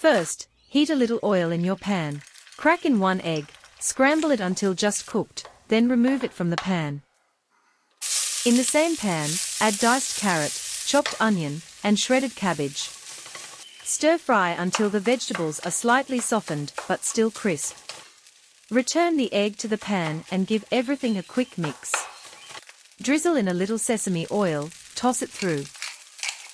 First, heat a little oil in your pan. Crack in 1 egg, scramble it until just cooked, then remove it from the pan. In the same pan, add diced carrot, chopped onion, and shredded cabbage. Stir fry until the vegetables are slightly softened but still crisp. Return the egg to the pan and give everything a quick mix. Drizzle in a little sesame oil, toss it through.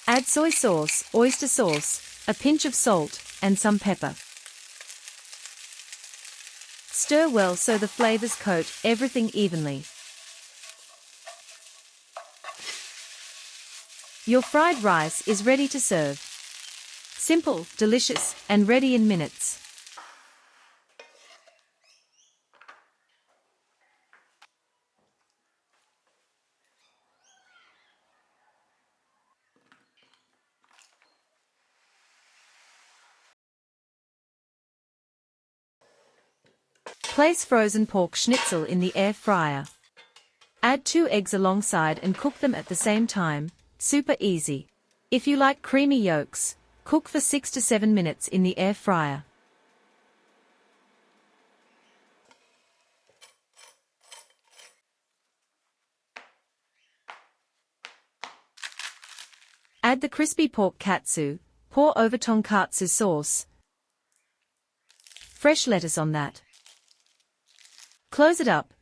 Add soy sauce, oyster sauce, a pinch of salt, and some pepper. Stir well so the flavors coat everything evenly. Your fried rice is ready to serve. Simple, delicious, and ready in minutes. Place frozen pork schnitzel in the air fryer. Add 2 eggs alongside and cook them at the same time, super easy. If you like creamy yolks, cook for 6 to 7 minutes in the air fryer. Add the crispy pork katsu, pour over tonkatsu sauce. Fresh lettuce on that. Close it up.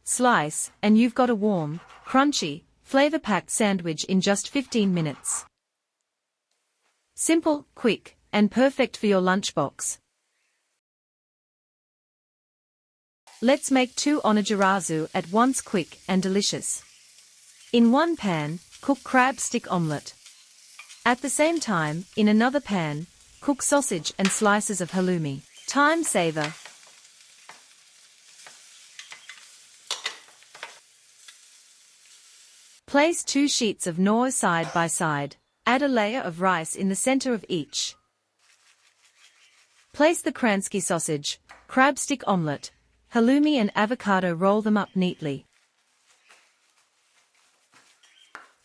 Slice, and you've got a warm, crunchy, flavor-packed sandwich in just 15 minutes. Simple, quick, and perfect for your lunchbox. Let's make 2 onigirazu at once, quick and delicious. In one pan, cook crab stick omelette. At the same time, in another pan, cook sausage and slices of halloumi. Time saver. Place 2 sheets of nor side by side. Add a layer of rice in the center of each. Place the Kransky sausage, crab stick omelette, halloumi and avocado, roll them up neatly.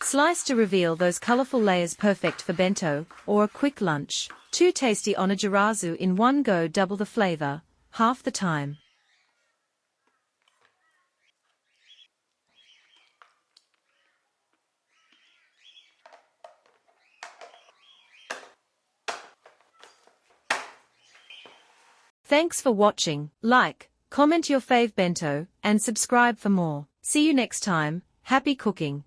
Slice to reveal those colorful layers, perfect for bento or a quick lunch. 2 tasty onigirazu in one go, double the flavor, half the time. Thanks for watching. Like, comment your fave bento, and subscribe for more. See you next time. Happy cooking!